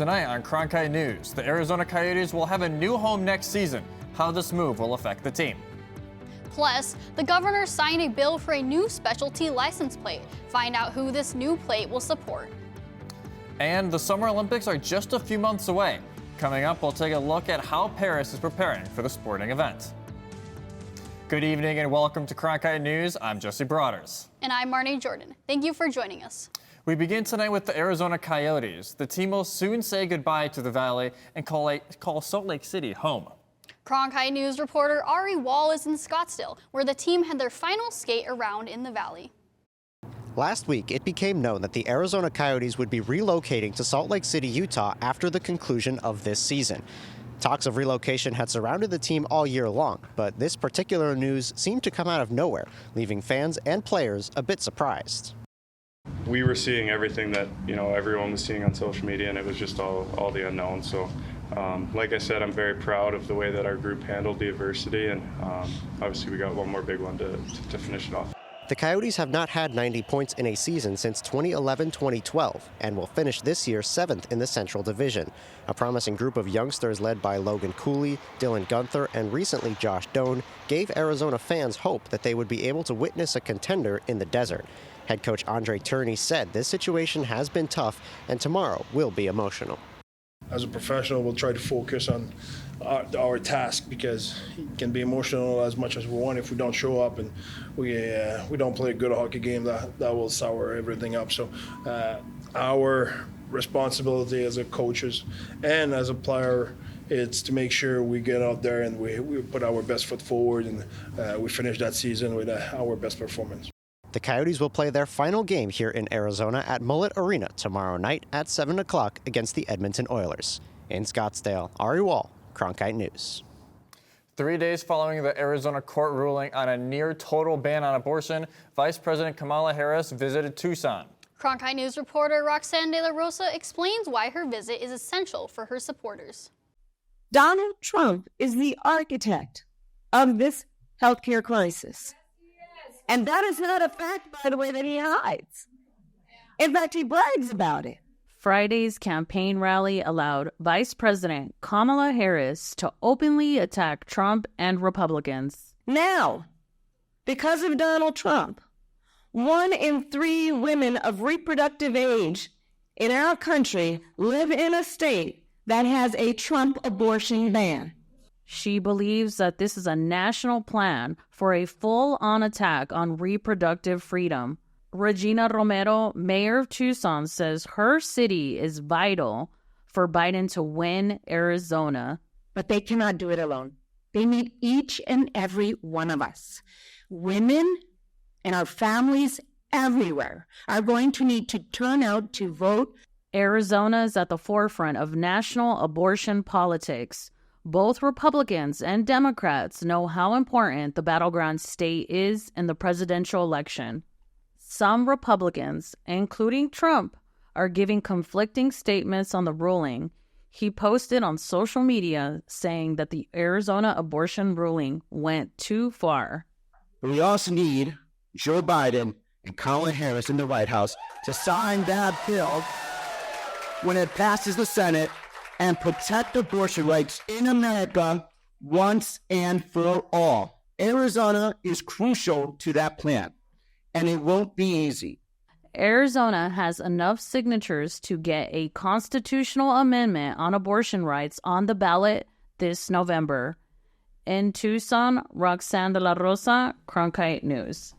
Tonight on Cronkite News, the Arizona Coyotes will have a new home next season. How this move will affect the team. Plus, the governor signed a bill for a new specialty license plate. Find out who this new plate will support. And the Summer Olympics are just a few months away. Coming up, we'll take a look at how Paris is preparing for the sporting event. Good evening and welcome to Cronkite News. I'm Jesse Broaders. And I'm Marnie Jordan. Thank you for joining us. We begin tonight with the Arizona Coyotes. The team will soon say goodbye to the Valley and call Salt Lake City home. Cronkite News reporter Ari Wall is in Scottsdale, where the team had their final skate around in the Valley. Last week, it became known that the Arizona Coyotes would be relocating to Salt Lake City, Utah after the conclusion of this season. Talks of relocation had surrounded the team all year long, but this particular news seemed to come out of nowhere, leaving fans and players a bit surprised. We were seeing everything that everyone was seeing on social media, and it was just all the unknown. So, like I said, I'm very proud of the way that our group handled the adversity, and obviously we got one more big one to finish it off. The Coyotes have not had 90 points in a season since 2011-2012 and will finish this year 7th in the Central Division. A promising group of youngsters led by Logan Cooley, Dylan Gunther, and recently Josh Doan gave Arizona fans hope that they would be able to witness a contender in the desert. Head coach Andre Turney said this situation has been tough and tomorrow will be emotional. As a professional, we'll try to focus on our task, because it can be emotional as much as we want if we don't show up and we don't play a good hockey game. That will sour everything up. So our responsibility as a coaches and as a player, it's to make sure we get out there and we put our best foot forward and we finish that season with our best performance. The Coyotes will play their final game here in Arizona at Mullet Arena tomorrow night at 7 o'clock against the Edmonton Oilers. In Scottsdale, Ari Wall, Cronkite News. 3 days following the Arizona court ruling on a near-total ban on abortion, Vice President Kamala Harris visited Tucson. Cronkite News reporter Roxanne De La Rosa explains why her visit is essential for her supporters. Donald Trump is the architect of this healthcare crisis. And that is not a fact, by the way, that he hides. In fact, he brags about it. Friday's campaign rally allowed Vice President Kamala Harris to openly attack Trump and Republicans. Now, because of Donald Trump, 1 in 3 women of reproductive age in our country live in a state that has a Trump abortion ban. She believes that this is a national plan for a full-on attack on reproductive freedom. Regina Romero, mayor of Tucson, says her city is vital for Biden to win Arizona. But they cannot do it alone. They need each and every one of us. Women and our families everywhere are going to need to turn out to vote. Arizona is at the forefront of national abortion politics. Both Republicans and Democrats know how important the battleground state is in the presidential election. Some Republicans, including Trump, are giving conflicting statements on the ruling. He posted on social media saying that the Arizona abortion ruling went too far. We also need Joe Biden and Kamala Harris in the White House to sign that bill when it passes the Senate and protect abortion rights in America once and for all. Arizona is crucial to that plan, and it won't be easy. Arizona has enough signatures to get a constitutional amendment on abortion rights on the ballot this November. In Tucson, Roxanne De La Rosa, Cronkite News.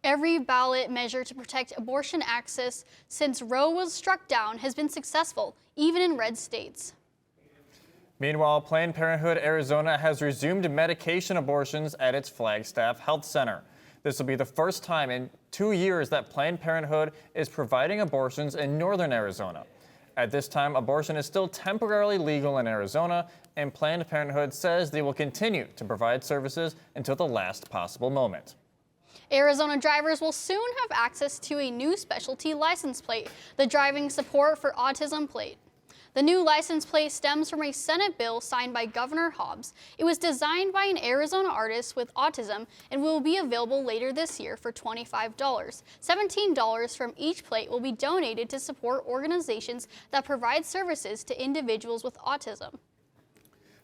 Every ballot measure to protect abortion access since Roe was struck down has been successful, even in red states. Meanwhile, Planned Parenthood Arizona has resumed medication abortions at its Flagstaff Health Center. This will be the first time in 2 years that Planned Parenthood is providing abortions in northern Arizona. At this time, abortion is still temporarily legal in Arizona, and Planned Parenthood says they will continue to provide services until the last possible moment. Arizona drivers will soon have access to a new specialty license plate, the Driving Support for Autism plate. The new license plate stems from a Senate bill signed by Governor Hobbs. It was designed by an Arizona artist with autism and will be available later this year for $25. $17 from each plate will be donated to support organizations that provide services to individuals with autism.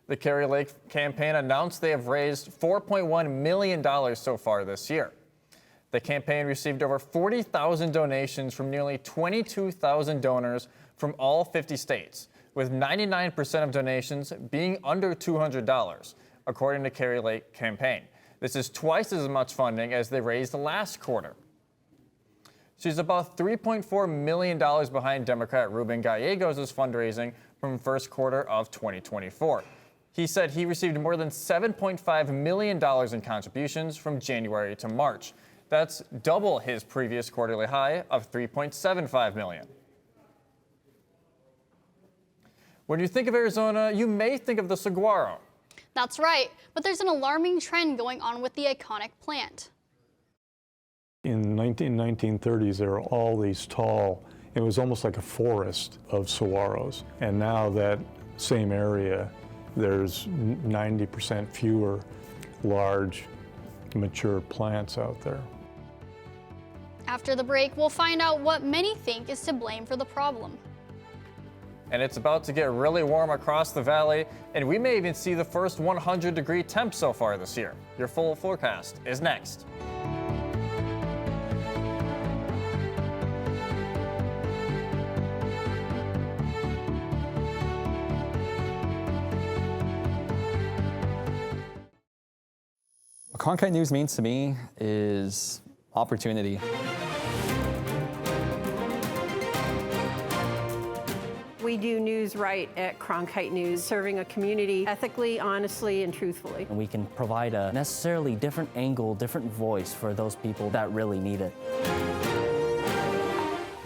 The Kari Lake campaign announced they have raised $4.1 million so far this year. The campaign received over 40,000 donations from nearly 22,000 donors from all 50 states, with 99% of donations being under $200, according to Kari Lake campaign. This is twice as much funding as they raised last quarter. She's about $3.4 million behind Democrat Ruben Gallegos' fundraising from first quarter of 2024. He said he received more than $7.5 million in contributions from January to March. That's double his previous quarterly high of $3.75 million. When you think of Arizona, you may think of the saguaro. That's right, but there's an alarming trend going on with the iconic plant. In the 1930s, there were all these tall, it was almost like a forest of saguaros. And now that same area, there's 90% fewer large, mature plants out there. After the break, we'll find out what many think is to blame for the problem. And it's about to get really warm across the valley, and we may even see the first 100-degree temp so far this year. Your full forecast is next. What Cronkite News means to me is opportunity. We do news right at Cronkite News, serving a community ethically, honestly, and truthfully. And we can provide a necessarily different angle, different voice for those people that really need it.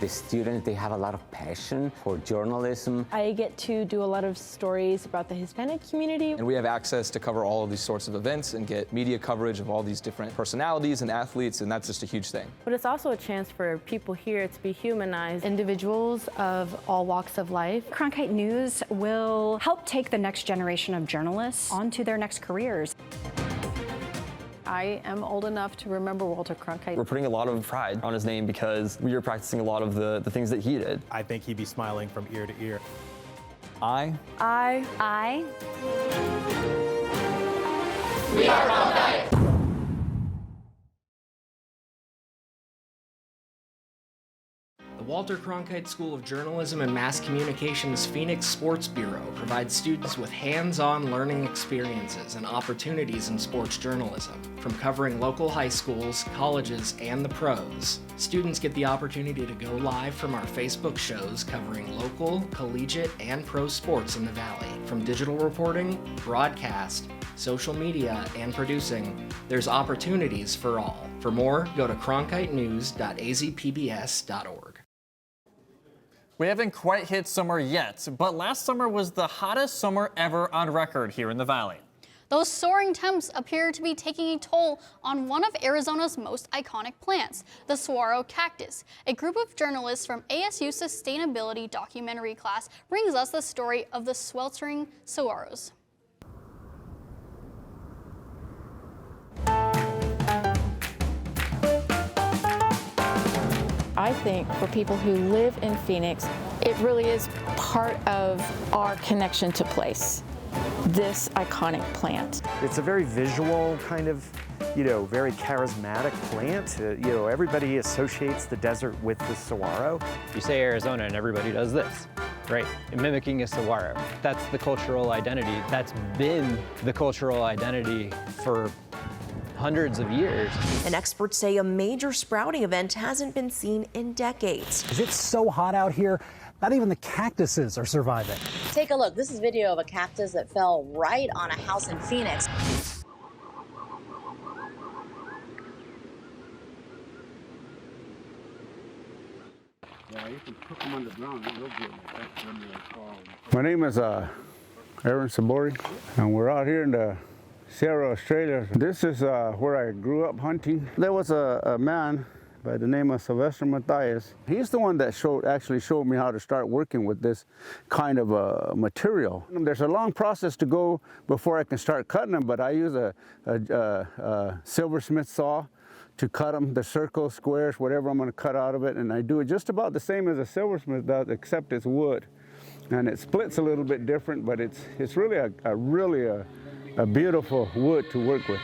The students, they have a lot of passion for journalism. I get to do a lot of stories about the Hispanic community. And we have access to cover all of these sorts of events and get media coverage of all these different personalities and athletes, and that's just a huge thing. But it's also a chance for people here to be humanized. Individuals of all walks of life. Cronkite News will help take the next generation of journalists onto their next careers. I am old enough to remember Walter Cronkite. We're putting a lot of pride on his name because we are practicing a lot of the things that he did. I think he'd be smiling from ear to ear. I. We are Cronkite. The Walter Cronkite School of Journalism and Mass Communications Phoenix Sports Bureau provides students with hands-on learning experiences and opportunities in sports journalism. From covering local high schools, colleges, and the pros, students get the opportunity to go live from our Facebook shows covering local, collegiate, and pro sports in the Valley. From digital reporting, broadcast, social media, and producing, there's opportunities for all. For more, go to cronkitenews.azpbs.org. We haven't quite hit summer yet, but last summer was the hottest summer ever on record here in the Valley. Those soaring temps appear to be taking a toll on one of Arizona's most iconic plants, the saguaro cactus. A group of journalists from ASU Sustainability documentary class brings us the story of the sweltering saguaros. I think for people who live in Phoenix, it really is part of our connection to place, this iconic plant. It's a very visual kind of, very charismatic plant. Everybody associates the desert with the saguaro. You say Arizona and everybody does this, right? Mimicking a saguaro. That's the cultural identity. That's been the cultural identity for hundreds of years. And experts say a major sprouting event hasn't been seen in decades. It's so hot out here, not even the cactuses are surviving. Take a look. This is video of a cactus that fell right on a house in Phoenix. Yeah, you can cook them underground. They're real good like that. My name is Aaron Sabori, and we're out here in the Sierra, Australia. This is where I grew up hunting. There was a man by the name of Sylvester Matthias. He's the one that actually showed me how to start working with this kind of material. There's a long process to go before I can start cutting them, but I use a silversmith saw to cut them, the circles, squares, whatever I'm going to cut out of it, and I do it just about the same as a silversmith does, except it's wood. And it splits a little bit different, but it's really a beautiful wood to work with.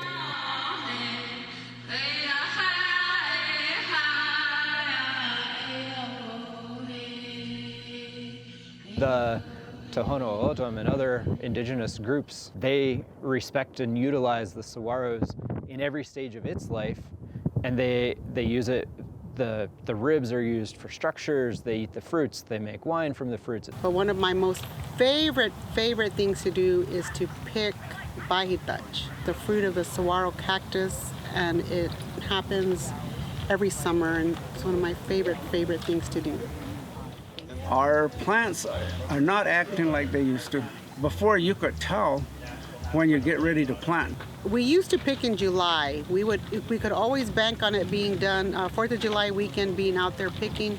The Tohono O'odham and other indigenous groups, they respect and utilize the saguaros in every stage of its life, and they use it. The ribs are used for structures, they eat the fruits, they make wine from the fruits. But one of my most favorite things to do is to pick bahitach, the fruit of the saguaro cactus, and it happens every summer, and it's one of my favorite things to do. Our plants are not acting like they used to. Before, you could tell when you get ready to plant. We used to pick in July. We could always bank on it being done, 4th of July weekend being out there picking.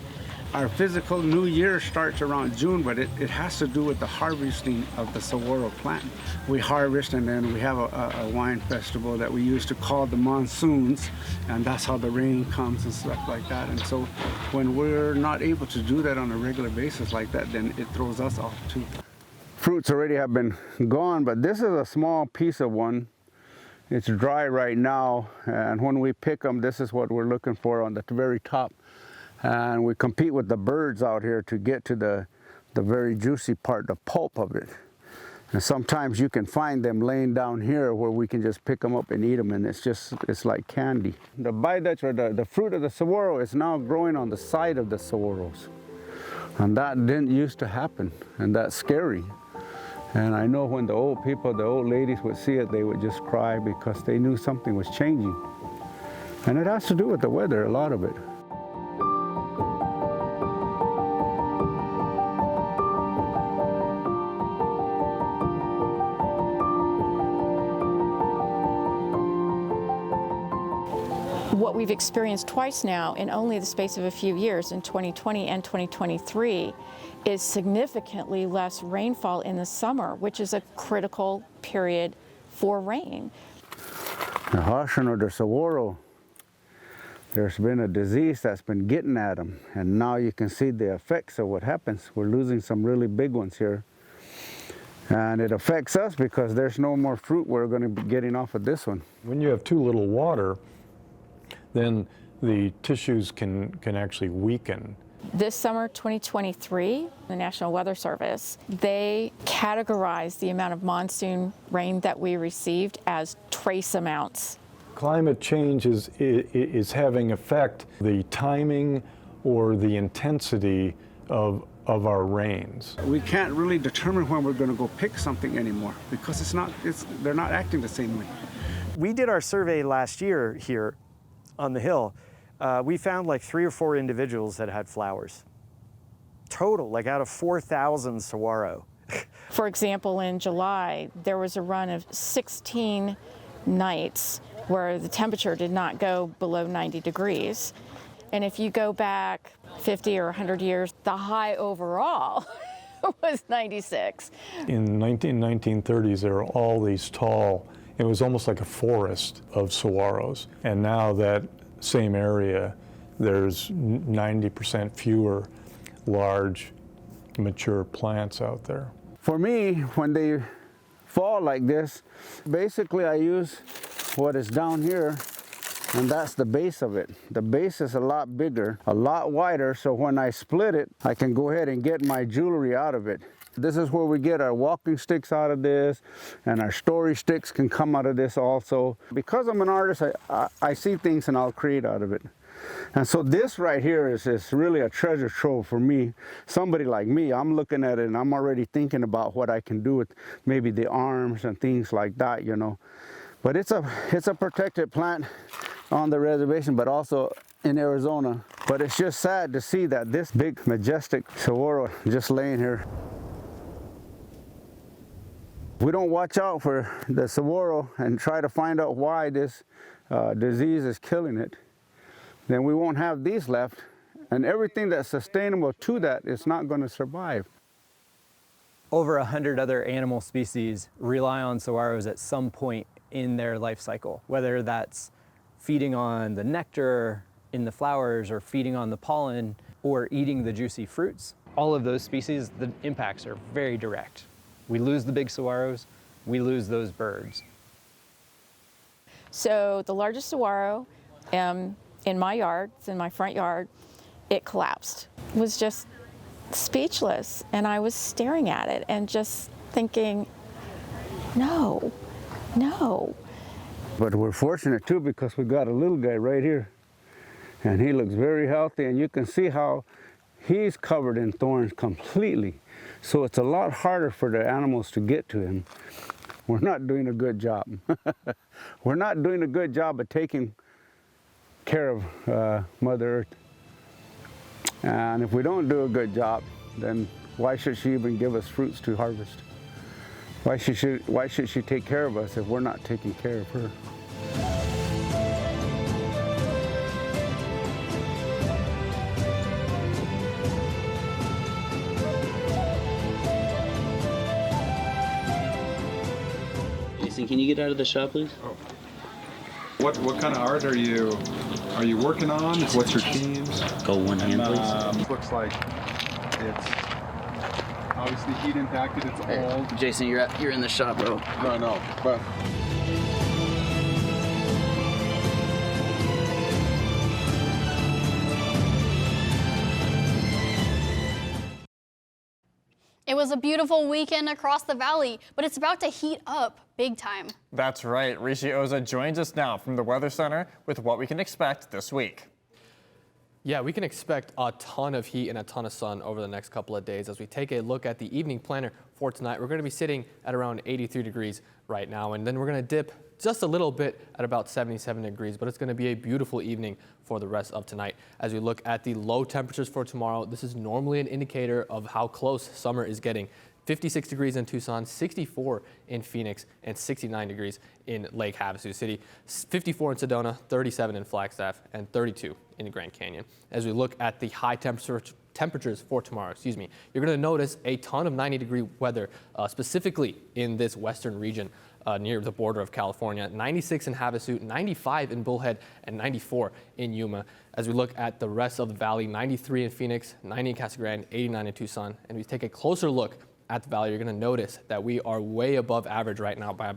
Our physical new year starts around June, but it has to do with the harvesting of the saguaro plant. We harvest, and then we have a wine festival that we used to call the monsoons, and that's how the rain comes and stuff like that. And so when we're not able to do that on a regular basis like that, then it throws us off too. Fruits already have been gone, but this is a small piece of one. It's dry right now, and when we pick them, this is what we're looking for on the very top. And we compete with the birds out here to get to the very juicy part, the pulp of it. And sometimes you can find them laying down here where we can just pick them up and eat them, and it's like candy. The bahitach, or the fruit of the saguaro, is now growing on the side of the saguaros. And that didn't used to happen, and that's scary. And I know when the old people, the old ladies would see it, they would just cry because they knew something was changing. And it has to do with the weather, a lot of it. What we've experienced twice now in only the space of a few years, in 2020 and 2023, is significantly less rainfall in the summer, which is a critical period for rain. The Haitian or the saguaro, there's been a disease that's been getting at them, and now you can see the effects of what happens. We're losing some really big ones here. And it affects us because there's no more fruit we're going to be getting off of this one. When you have too little water, then the tissues can actually weaken. This summer, 2023, the National Weather Service, they categorized the amount of monsoon rain that we received as trace amounts. Climate change is having effect the timing or the intensity of our rains. We can't really determine when we're going to go pick something anymore because they're not acting the same way. We did our survey last year here on the hill. We found like 3 or 4 individuals that had flowers. Total, like out of 4,000 saguaro. For example, in July, there was a run of 16 nights where the temperature did not go below 90 degrees. And if you go back 50 or 100 years, the high overall was 96. In the 1930s, there were all these tall, it was almost like a forest of saguaros. And now that same area, there's 90% fewer large, mature plants out there. For me, when they fall like this, basically I use what is down here, and that's the base of it. The base is a lot bigger, a lot wider, so when I split it, I can go ahead and get my jewelry out of it. This is where we get our walking sticks out of this, and our story sticks can come out of this also. Because I'm an artist, I see things and I'll create out of it. And so this right here is really a treasure trove for me. Somebody like me, I'm looking at it and I'm already thinking about what I can do with maybe the arms and things like that, you know. But it's a protected plant on the reservation, but also in Arizona. But it's just sad to see that this big, majestic saguaro just laying here. We don't watch out for the saguaro and try to find out why this disease is killing it. then we won't have these left. And everything that's sustainable to that is not going to survive. Over 100 other animal species rely on saguaros at some point in their life cycle, whether that's feeding on the nectar in the flowers or feeding on the pollen or eating the juicy fruits. All of those species, the impacts are very direct. We lose the big saguaros, we lose those birds. So the largest saguaro in my yard, it's in my front yard, it collapsed. It was just speechless, and I was staring at it and just thinking, no. But we're fortunate too because we got a little guy right here, and he looks very healthy, and you can see how he's covered in thorns completely. So it's a lot harder for the animals to get to him. We're not doing a good job. We're not doing a good job of taking care of Mother Earth. And if we don't do a good job, then why should she even give us fruits to harvest? Why should she take care of us if we're not taking care of her? Jason, can you get out of the shop, please? Oh. What kind of art are you working on? What's your themes? Go one hand, please. Looks like it's obviously heat impacted. It's old. Jason, you're in the shop, bro. No, but. It was a beautiful weekend across the valley, but it's about to heat up big time. That's right. Rishi Oza joins us now from the Weather Center with what we can expect this week. Yeah, we can expect a ton of heat and a ton of sun over the next couple of days. As we take a look at the evening planner for tonight, we're going to be sitting at around 83 degrees right now, and then we're going to dip just a little bit at about 77 degrees, but it's going to be a beautiful evening for the rest of tonight. As we look at the low temperatures for tomorrow, this is normally an indicator of how close summer is getting. 56 degrees in Tucson, 64 in Phoenix, and 69 degrees in Lake Havasu City, 54 in Sedona, 37 in Flagstaff, and 32 in the Grand Canyon. As we look at the high temperatures for tomorrow, you're going to notice a ton of 90-degree weather, specifically in this western region near the border of California. 96 in Havasu, 95 in Bullhead, and 94 in Yuma. As we look at the rest of the valley, 93 in Phoenix, 90 in Casa Grande, 89 in Tucson. And we take a closer look at the valley, you're going to notice that we are way above average right now by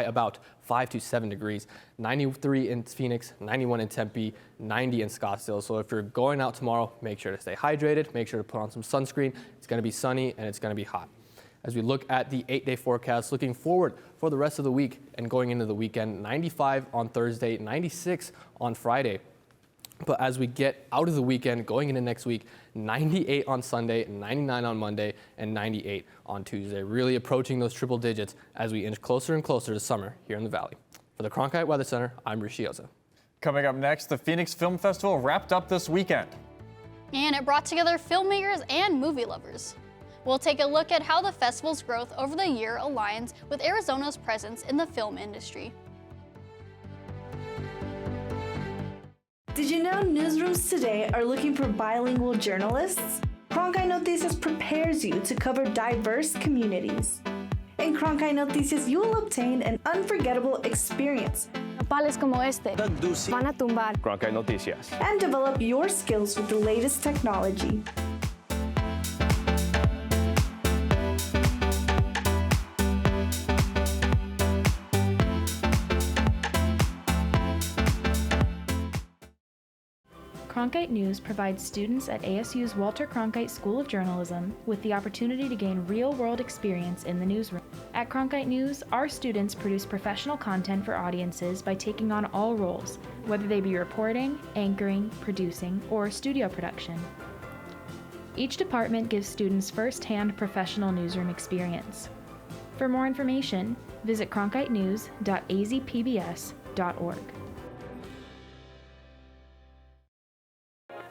about 5 to 7 degrees. 93 in Phoenix, 91 in Tempe, 90 in Scottsdale. So if you're going out tomorrow, make sure to stay hydrated, make sure to put on some sunscreen. It's going to be sunny and it's going to be hot. As we look at the 8-day forecast, looking forward for the rest of the week and going into the weekend, 95 on Thursday, 96 on Friday. But as we get out of the weekend, going into next week, 98 on Sunday, 99 on Monday, and 98 on Tuesday. Really approaching those triple digits as we inch closer and closer to summer here in the Valley. For the Cronkite Weather Center, I'm Rishi Oza. Coming up next, the Phoenix Film Festival wrapped up this weekend. And it brought together filmmakers and movie lovers. We'll take a look at how the festival's growth over the year aligns with Arizona's presence in the film industry. Did you know newsrooms today are looking for bilingual journalists? Cronkite Noticias prepares you to cover diverse communities. In Cronkite Noticias, you will obtain an unforgettable experience. Nopales como este van a tumbar. Cronkite Noticias. And develop your skills with the latest technology. Cronkite News provides students at ASU's Walter Cronkite School of Journalism with the opportunity to gain real-world experience in the newsroom. At Cronkite News, our students produce professional content for audiences by taking on all roles, whether they be reporting, anchoring, producing, or studio production. Each department gives students first-hand professional newsroom experience. For more information, visit cronkitenews.azpbs.org.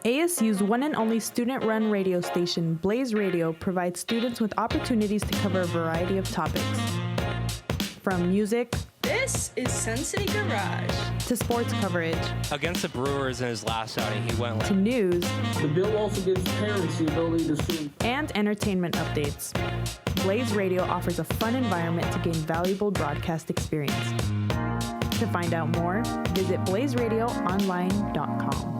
ASU's one and only student-run radio station, Blaze Radio, provides students with opportunities to cover a variety of topics. From music, This is Sun City Garage. To sports coverage. Against the Brewers in his last outing, he went to news. The bill also gives parents the ability to see. And entertainment updates. Blaze Radio offers a fun environment to gain valuable broadcast experience. To find out more, visit blazeradioonline.com.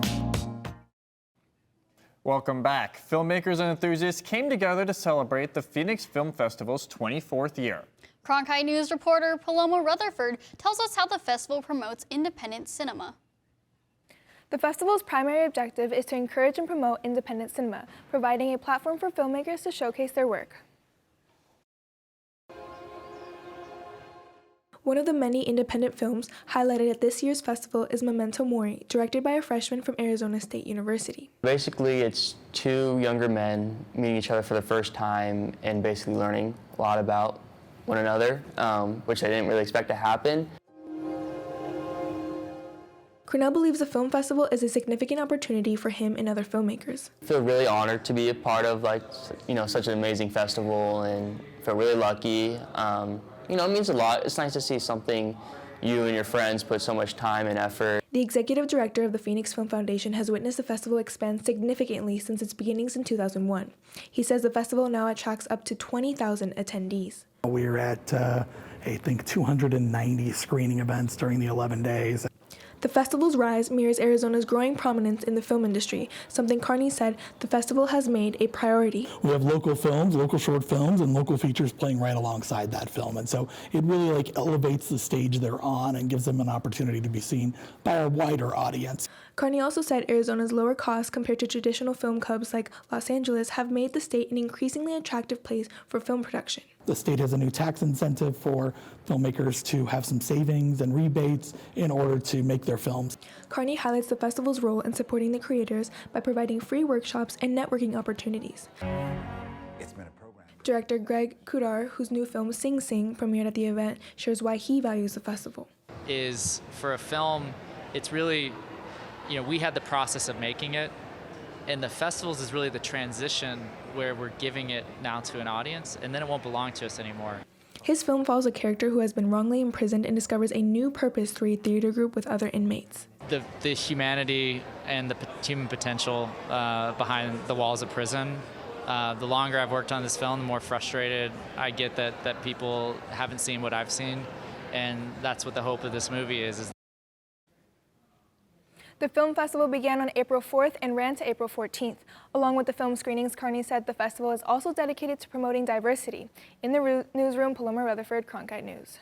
Welcome back. Filmmakers and enthusiasts came together to celebrate the Phoenix Film Festival's 24th year. Cronkite News reporter Paloma Rutherford tells us how the festival promotes independent cinema. The festival's primary objective is to encourage and promote independent cinema, providing a platform for filmmakers to showcase their work. One of the many independent films highlighted at this year's festival is Memento Mori, directed by a freshman from Arizona State University. Basically, it's two younger men meeting each other for the first time and basically learning a lot about one another, which I didn't really expect to happen. Cornell believes the film festival is a significant opportunity for him and other filmmakers. I feel really honored to be a part of such an amazing festival and feel really lucky. It means a lot. It's nice to see something you and your friends put so much time and effort. The executive director of the Phoenix Film Foundation has witnessed the festival expand significantly since its beginnings in 2001. He says the festival now attracts up to 20,000 attendees. We're at, I think, 290 screening events during the 11 days. The festival's rise mirrors Arizona's growing prominence in the film industry, something Carney said the festival has made a priority. We have local films, local short films, and local features playing right alongside that film. And so it really elevates the stage they're on and gives them an opportunity to be seen by a wider audience. Carney also said Arizona's lower costs compared to traditional film hubs like Los Angeles have made the state an increasingly attractive place for film production. The state has a new tax incentive for filmmakers to have some savings and rebates in order to make their films. Carney highlights the festival's role in supporting the creators by providing free workshops and networking opportunities. It's been a program. Director Greg Kudar, whose new film Sing Sing premiered at the event, shares why he values the festival. Is for a film, it's really, we had the process of making it, and the festivals is really the transition where we're giving it now to an audience, and then it won't belong to us anymore. His film follows a character who has been wrongly imprisoned and discovers a new purpose through a theater group with other inmates. The humanity and the human potential behind the walls of prison. The longer I've worked on this film, the more frustrated I get that people haven't seen what I've seen, and that's what the hope of this movie is. The film festival began on April 4th and ran to April 14th. Along with the film screenings, Carney said the festival is also dedicated to promoting diversity. In the newsroom, Paloma Rutherford, Cronkite News.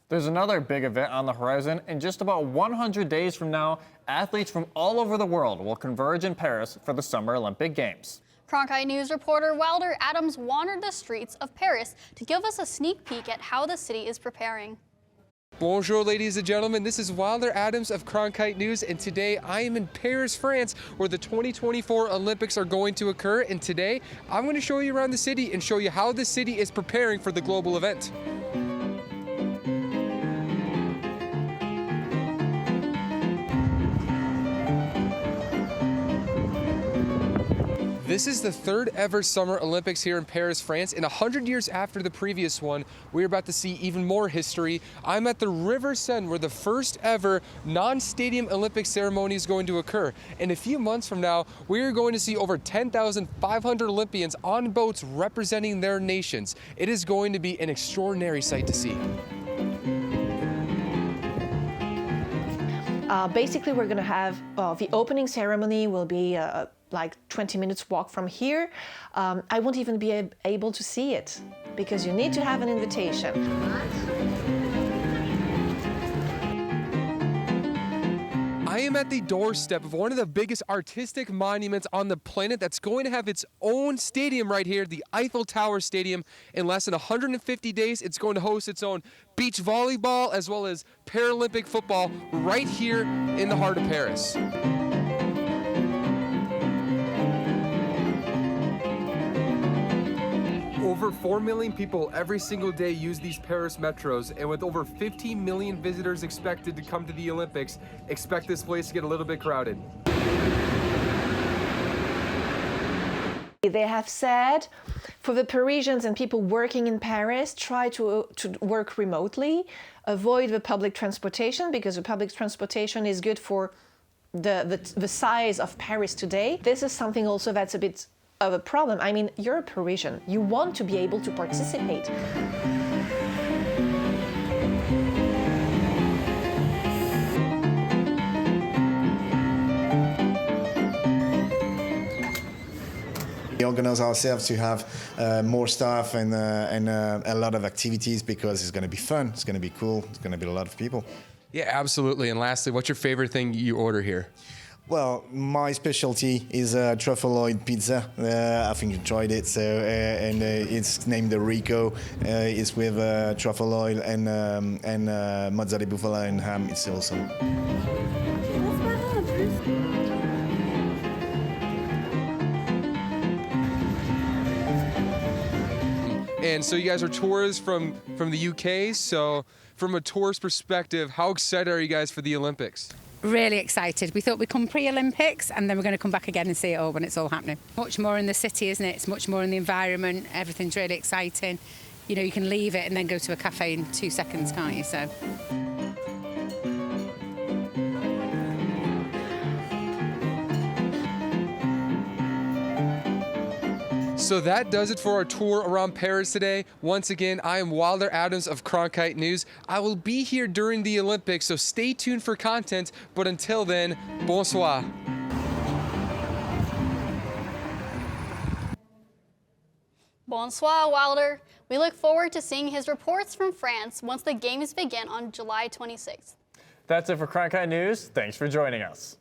There's another big event on the horizon. In just about 100 days from now, athletes from all over the world will converge in Paris for the Summer Olympic Games. Cronkite News reporter Wilder Adams wandered the streets of Paris to give us a sneak peek at how the city is preparing. Bonjour, ladies and gentlemen. This is Wilder Adams of Cronkite News, and today I am in Paris, France, where the 2024 Olympics are going to occur. And today I'm going to show you around the city and show you how the city is preparing for the global event. This is the third ever Summer Olympics here in Paris, France, and 100 years after the previous one, we're about to see even more history. I'm at the River Seine, where the first ever non-stadium Olympic ceremony is going to occur. In a few months from now, we're going to see over 10,500 Olympians on boats representing their nations. It is going to be an extraordinary sight to see. Basically, we're going to have the opening ceremony will be like 20 minutes walk from here. I won't even be able to see it because you need to have an invitation. I am at the doorstep of one of the biggest artistic monuments on the planet that's going to have its own stadium right here, the Eiffel Tower Stadium. In less than 150 days, it's going to host its own beach volleyball as well as Paralympic football right here in the heart of Paris. Over 4 million people every single day use these Paris metros, and with over 15 million visitors expected to come to the Olympics, expect this place to get a little bit crowded. They have said for the Parisians and people working in Paris, try to work remotely, avoid the public transportation because the public transportation is good for the size of Paris today. This is something also that's a bit of a problem. I mean, you're a Parisian. You want to be able to participate. We organize ourselves to have more staff and a lot of activities because it's going to be fun, it's going to be cool, it's going to be a lot of people. Yeah, absolutely. And lastly, what's your favorite thing you order here? Well, my specialty is truffle oil pizza. I think you tried it. So, and it's named the Rico. It's with truffle oil and mozzarella bufala and ham. It's awesome. And so you guys are tourists from the UK. So from a tourist perspective, how excited are you guys for the Olympics? Really excited. We thought we'd come pre-Olympics and then we're going to come back again and see it all when it's all happening. Much more in the city, isn't it? It's much more in the environment. Everything's really exciting. You know, you can leave it and then go to a cafe in 2 seconds, can't you? So that does it for our tour around Paris today. Once again, I am Wilder Adams of Cronkite News. I will be here during the Olympics, so stay tuned for content. But until then, bonsoir. Bonsoir, Wilder. We look forward to seeing his reports from France once the games begin on July 26th. That's it for Cronkite News. Thanks for joining us.